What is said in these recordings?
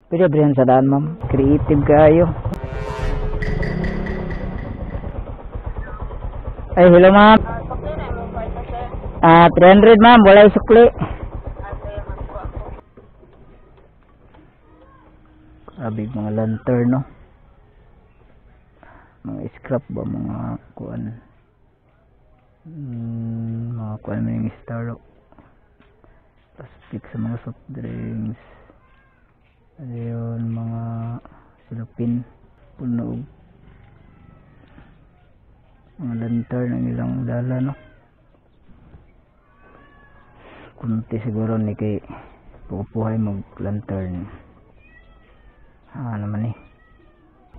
Pwede ba yan sa daan, ma'am? Creative kayo. Ay, hello, ma'am. Sukli na mo ba ito, sir? 300, ma'am. Walay sukli. Kaya magkuha ko. Grabe mga lantern, no? Mga scrap ba? Mga kuan. Mga kuan mo yung star. Plastic sa mga soft drinks. Ayun, mga silupin. Puno. Mga lantern ang ilang dala, no? Kunti siguro ni kay pupuhay mag lantern. Naman eh.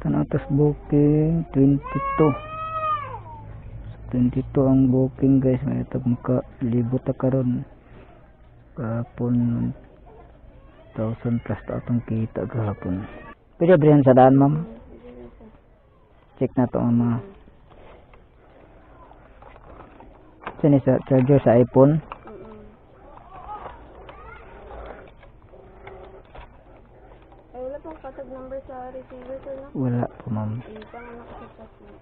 Tanatas booking 22. 22 ang booking, guys. May itag makalibot na karon. Kahapon 1,000 plus ta atong kita kahapon. Pwede ba yan sa daan, ma'am? Check na to ang mga sini sa charger sa iPhone. Ay, wala pong patag number sa receiver, sir, no? Wala po, ma'am. Ay, pangalan ko sa chat mo.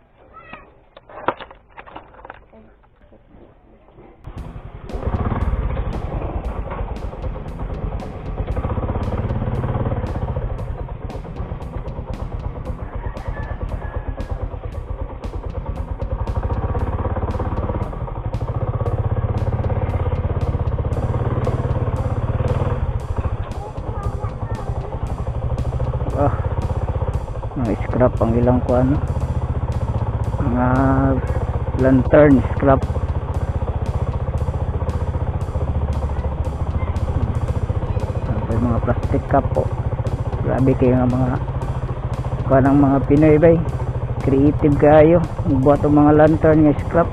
Mga scrap ang ilang kuan, no? Mga lantern scrap. Ang mga plastic cup po. Grabe kayo nga mga kuan ng mga Pinoy bay. Creative kayo. Buhat ang mga lantern nga scrap.